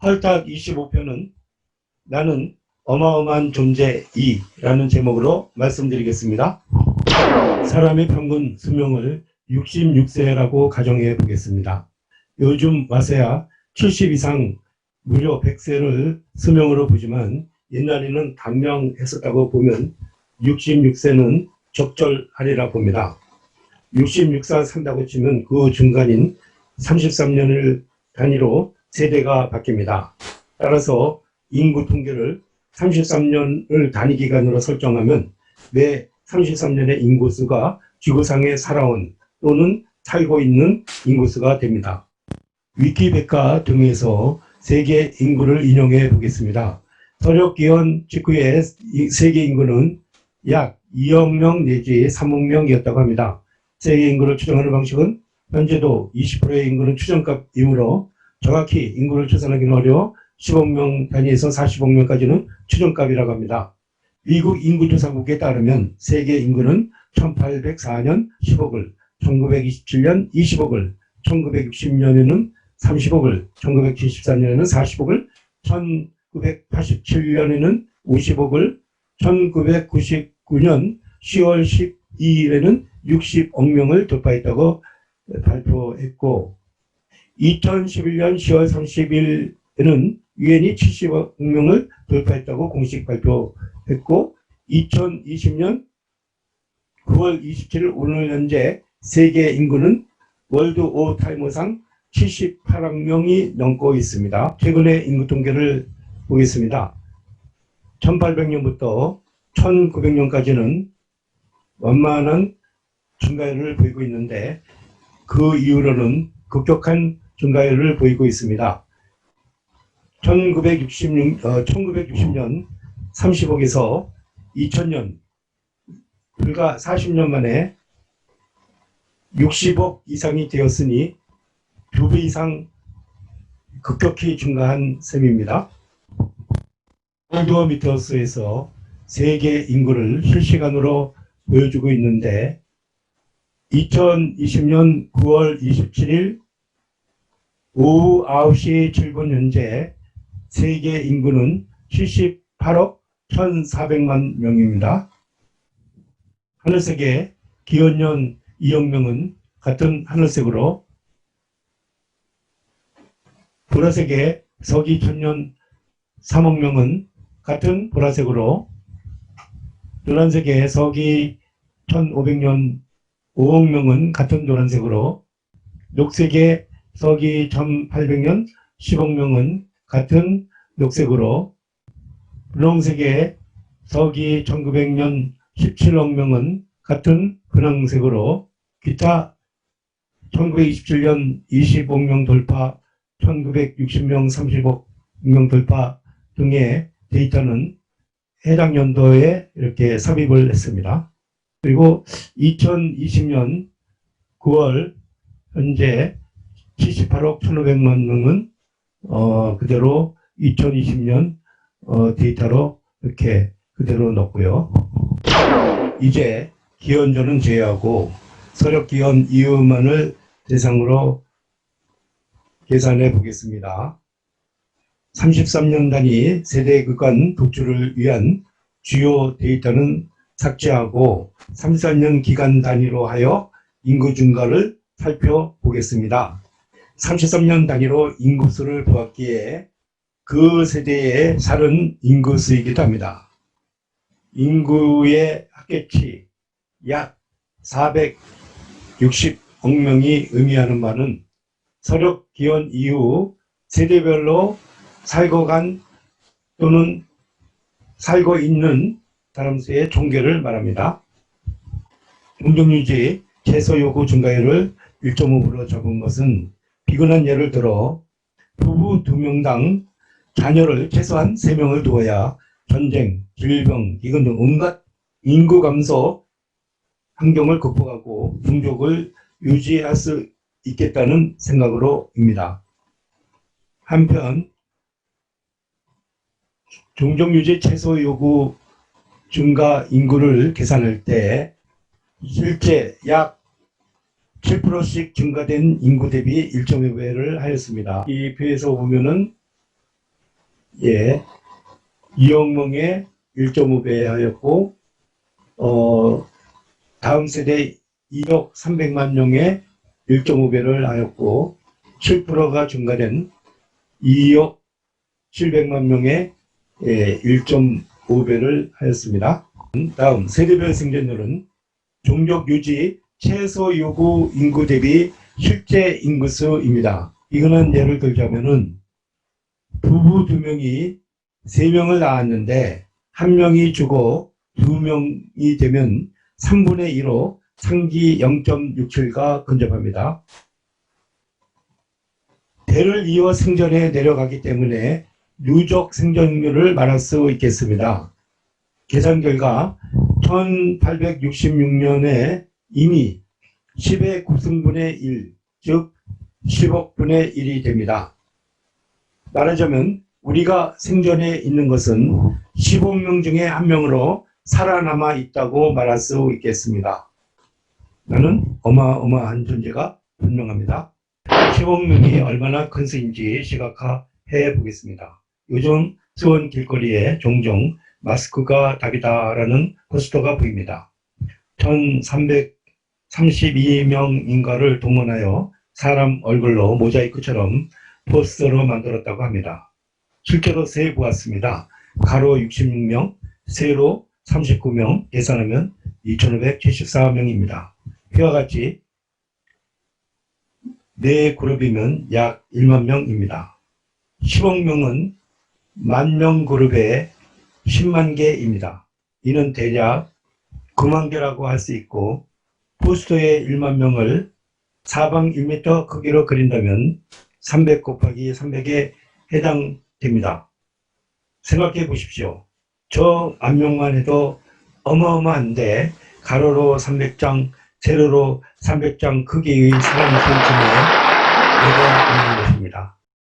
할탁 25편은 나는 어마어마한 존재이라는 제목으로 말씀드리겠습니다. 사람의 평균 수명을 66세라고 가정해 보겠습니다. 요즘 와서야 70 이상 무려 100세를 수명으로 보지만 옛날에는 단명했었다고 보면 66세는 적절하리라 봅니다. 66세 산다고 치면 그 중간인 33년을 단위로 세대가 바뀝니다. 따라서 인구 통계를 33년을 단위 기간으로 설정하면 매 33년의 인구수가 지구상에 살아온 또는 살고 있는 인구수가 됩니다. 위키백과 등에서 세계 인구를 인용해 보겠습니다. 서력기원 직후에 세계 인구는 약 2억 명 내지 3억 명이었다고 합니다. 세계 인구를 추정하는 방식은 현재도 20%의 인구는 추정값이므로 정확히 인구를 추산하기는 어려워 10억 명 단위에서 40억 명까지는 추정값이라고 합니다. 미국 인구조사국에 따르면 세계 인구는 1804년 10억을, 1927년 20억을, 1960년에는 30억을, 1974년에는 40억을, 1987년에는 50억을, 1999년 10월 12일에는 60억 명을 돌파했다고 발표했고 2011년 10월 30일에는 유엔이 70억 명을 돌파했다고 공식 발표했고 2020년 9월 27일 오늘 현재 세계 인구는 월드 오 타이머상 78억 명이 넘고 있습니다. 최근의 인구 통계를 보겠습니다. 1800년부터 1900년까지는 완만한 증가율을 보이고 있는데 그 이후로는 급격한 증가율을 보이고 있습니다. 1960년 30억에서 2000년 불과 40년 만에 60억 이상이 되었으니 2배 이상 급격히 증가한 셈입니다. 월드워미터스에서 세계 인구를 실시간으로 보여주고 있는데 2020년 9월 27일 오후 9시 7분 현재 세계 인구는 78억 1,400만 명입니다. 하늘색의 기원년 2억 명은 같은 하늘색으로 보라색의 서기 천년 3억 명은 같은 보라색으로 노란색의 서기 1500년 5억 명은 같은 노란색으로 녹색의 서기 1800년 10억 명은 같은 녹색으로 분홍색의 서기 1900년 17억 명은 같은 분홍색으로 기타 1927년 20억 명 돌파 1960명 30억 명 돌파 등의 데이터는 해당 연도에 이렇게 삽입을 했습니다. 그리고 2020년 9월 현재 78억 1,500만 명은 그대로 2020년 데이터로 이렇게 그대로 넣고요. 이제 기원전은 제외하고 서력기원 이후만을 대상으로 계산해 보겠습니다. 33년 단위 세대 구간 독주를 위한 주요 데이터는 삭제하고 34년 기간 단위로 하여 인구 증가를 살펴보겠습니다. 33년 단위로 인구수를 보았기에 그 세대의 살은 인구수이기도 합니다. 인구의 합계치 약 460억 명이 의미하는 바는 서력 기원 이후 세대별로 살고 간 또는 살고 있는 사람 수의 총계를 말합니다. 공정유지 최소 요구 증가율을 1.5% 적은 것은 비근한 예를 들어 부부 2명당 자녀를 최소한 3명을 두어야 전쟁, 질병, 기근 등 온갖 인구 감소 환경을 극복하고 풍족을 유지할 수 있겠다는 생각으로입니다. 한편 종정유지 최소 요구 증가 인구를 계산할 때 실제 약 7%씩 증가된 인구 대비 1.5배를 하였습니다. 이 표에서 보면은 예, 2억 명의 1.5배 하였고, 다음 세대 2억 300만 명의 1.5배를 하였고, 7%가 증가된 2억 700만 명의 1.5배를 하였습니다. 다음 세대별 생존율은 종족 유지 최소 요구 인구 대비 실제 인구수입니다. 이거는 예를 들자면은 부부 2명이 3명을 낳았는데 1명이 죽어 2명이 되면 3분의 1로 상기 0.67가 근접합니다. 대를 이어 생존해 내려가기 때문에 누적 생존율을 말할 수 있겠습니다. 계산 결과 1866년에 이미 10의 9승분의 1, 즉 10억분의 1이 됩니다. 말하자면 우리가 생존해 있는 것은 10억 명 중에 1명으로 살아남아 있다고 말할 수 있겠습니다. 나는 어마어마한 존재가 분명합니다. 10억 명이 얼마나 큰 수인지 시각화해 보겠습니다. 요즘 수원 길거리에 종종 마스크가 답이다라는 포스터가 보입니다. 1332명인가를 동원하여 사람 얼굴로 모자이크처럼 포스터로 만들었다고 합니다. 실제로 세보았습니다. 가로 66명, 세로 39명, 계산하면 2574명입니다. 이와 같이 4그룹이면 약 1만 명입니다. 10억 명은 10,000명 그룹의 10만 개입니다. 이는 대략 9만 개라고 할 수 있고, 포스터의 1만 명을 사방 1m 크기로 그린다면 300 곱하기 300에 해당됩니다. 생각해 보십시오. 저 안명만 해도 어마어마한데 가로로 300장, 세로로 300장 크기의 사람 수준에 내가 있는 것입니다.